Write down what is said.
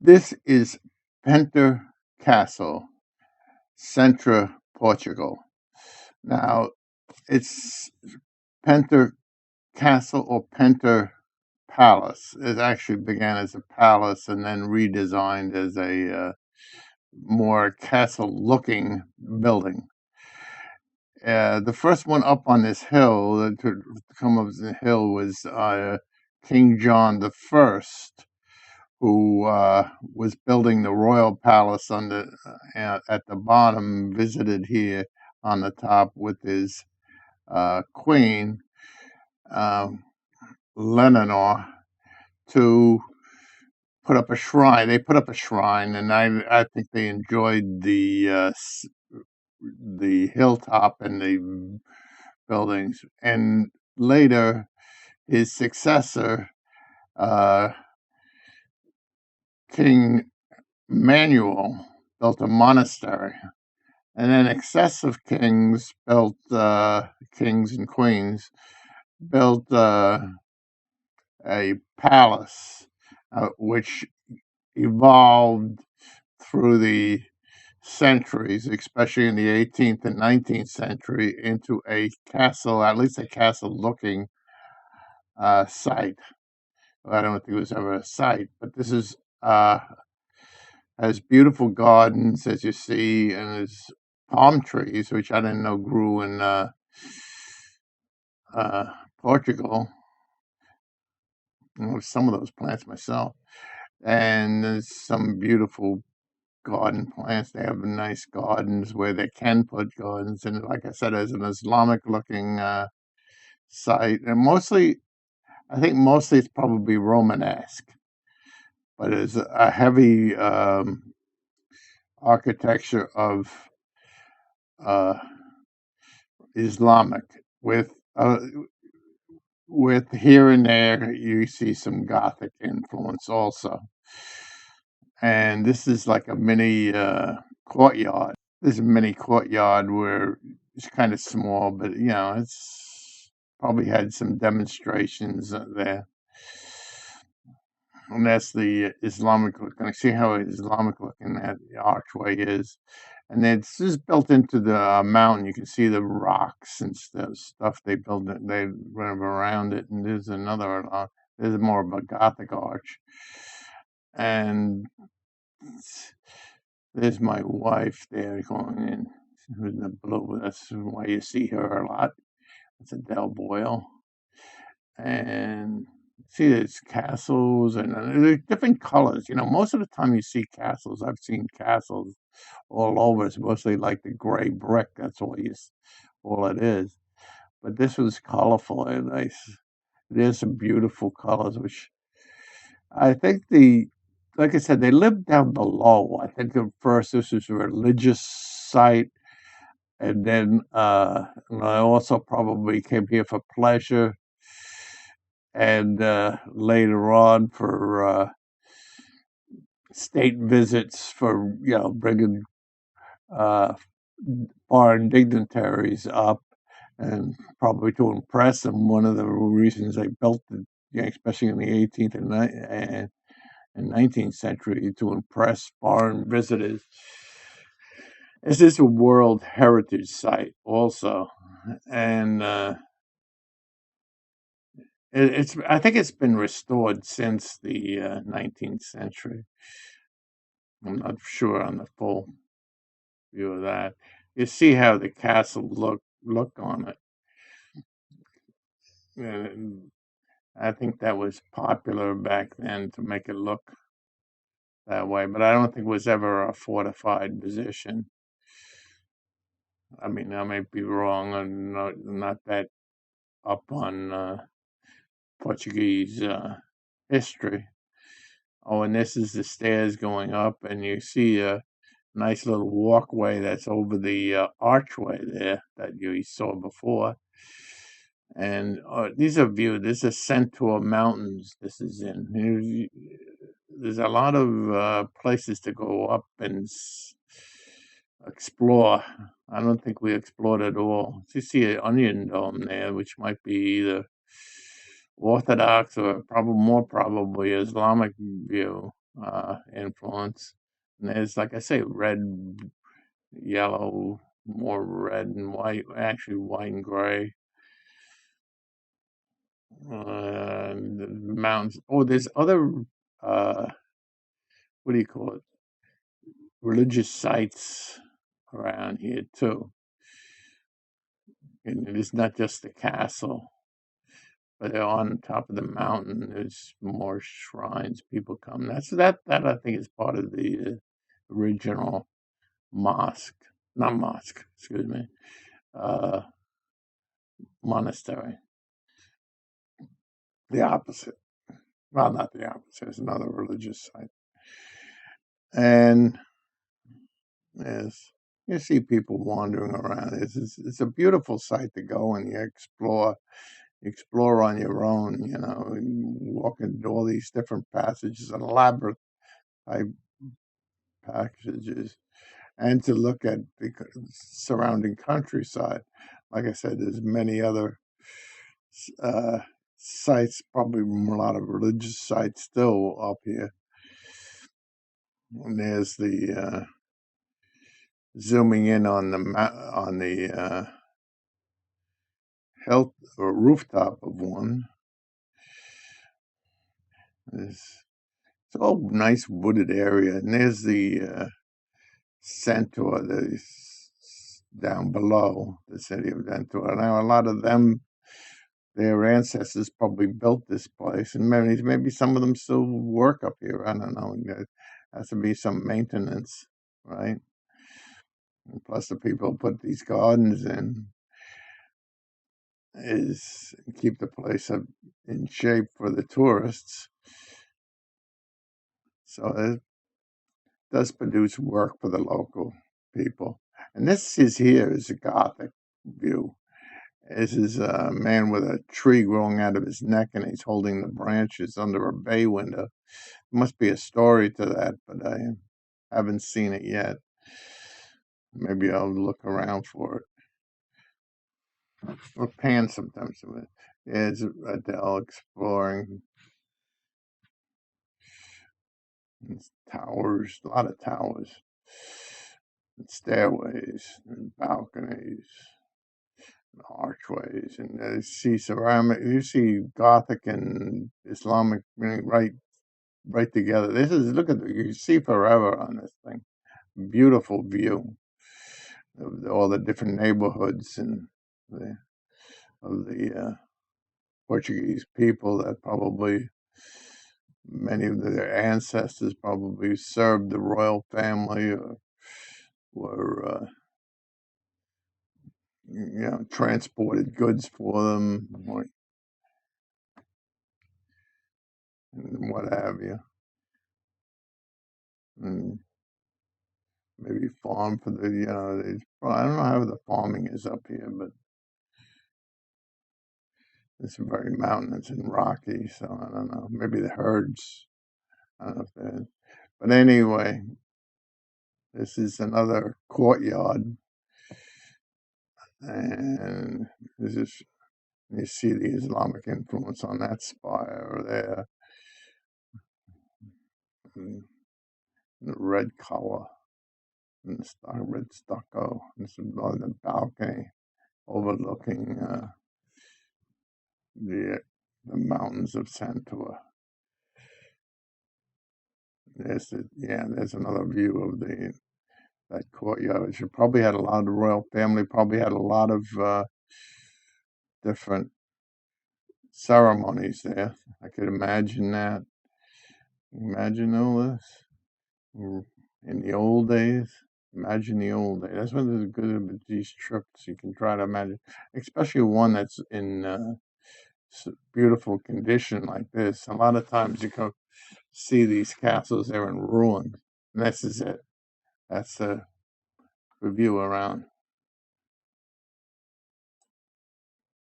This is Penta Castle, Sintra, Portugal. Now, it's Penta Castle or Penta Palace. It actually began as a palace and then redesigned as a more castle-looking building. The first one up on this hill, to come up the hill, was King John the First, who was building the royal palace on at the bottom, visited here on the top with his queen, um, Lenore, to put up a shrine. They put up a shrine, and I think they enjoyed the hilltop and the buildings. And later, his successor, uh, King Manuel, built a monastery. And then excessive kings and queens built a palace, which evolved through the centuries, especially in the 18th and 19th century, into a castle, at least a castle-looking site. Well, I don't think it was ever a site, but this is has beautiful gardens, as you see, and there's palm trees, which I didn't know grew in Portugal. I know some of those plants myself. And there's some beautiful garden plants. They have nice gardens where they can put gardens. And like I said, there's an Islamic looking site. And I think mostly it's probably Romanesque, but it's a heavy architecture of Islamic with here and there you see some Gothic influence also. And this is like a mini courtyard. This is a mini courtyard where it's kind of small, but it's probably had some demonstrations there. And that's the Islamic looking. See how Islamic looking that archway is. And it's just built into the mountain. You can see the rocks and stuff they built. They run around it. And there's another. There's more of a Gothic arch. And there's my wife there going in. Who's in the blue. That's why you see her a lot. It's Adele Boyle. And see, there's castles and there's different colors. Most of the time you see castles. I've seen castles all over. It's mostly like the gray brick. That's all it is. But this was colorful and nice. There's some beautiful colors, which I think like I said, they lived down below. I think at first this was a religious site, and then I also probably came here for pleasure, and later on for state visits for bringing foreign dignitaries up, and probably to impress them. One of the reasons they built it, especially in the 18th and 19th century, to impress foreign visitors. This is a World Heritage Site also, and I think it's been restored since the 19th century. I'm not sure on the full view of that. You see how the castle look on it. And I think that was popular back then to make it look that way, but I don't think it was ever a fortified position. I mean, I may be wrong. I'm not that up on Portuguese history. Oh, and this is the stairs going up, and you see a nice little walkway that's over the archway there that you saw before. And these are viewed. This is Centaur Mountains. This is in. There's a lot of places to go up and explore. I don't think we explored it all. You see an onion dome there, which might be either Orthodox or probably more probably Islamic view. influence. And there's, like I say, red, yellow, more red and white, actually white and gray. The mountains. Oh, there's other, uh, what do you call it? Religious sites around here too. And it is not just the castle, but on top of the mountain, there's more shrines. People come. That I think is part of the original mosque, not mosque, excuse me, uh, monastery. The opposite. Well, not the opposite. It's another religious site. And yes, you see people wandering around. It's a beautiful site to go and you explore on your own. You know, and walk into all these different passages and elaborate type passages, and to look at the surrounding countryside. Like I said, there's many other uh, sites, probably a lot of religious sites still up here. And there's the zooming in on the health or rooftop of one. It's all nice wooded area, and there's the Centaur down below the city of Centaur. Now, a lot of them, their ancestors probably built this place, and maybe some of them still work up here. I don't know. There has to be some maintenance, right? And plus, the people put these gardens in is keep the place in shape for the tourists. So it does produce work for the local people. And this is a Gothic view. This is a man with a tree growing out of his neck, and he's holding the branches under a bay window. There must be a story to that, but I haven't seen it yet. Maybe I'll look around for it. Or pan sometimes. It's Adele exploring. It's towers, a lot of towers, and stairways, and balconies, and archways, and you see ceramic. You see Gothic and Islamic right together. Look at you see forever on this thing. Beautiful view of all the different neighborhoods and of the Portuguese people that probably many of their ancestors probably served the royal family or were transported goods for them or what have you, and maybe farm for the I don't know how the farming is up here, but it's very mountainous and rocky, so I don't know. Maybe the herds. I don't know if they're, but anyway, this is another courtyard, and this is you see the Islamic influence on that spire there, and the red color and the red stucco. This is on the balcony overlooking the mountains of Santua. There's another view of that courtyard. She probably had a lot of the royal family. Probably had a lot of different ceremonies there. I could imagine that. Imagine all this in the old days. Imagine the old days. That's what is good about these trips. You can try to imagine, especially one that's in beautiful condition like this. A lot of times you can see these castles, they're in ruins. And this is it. That's the view around.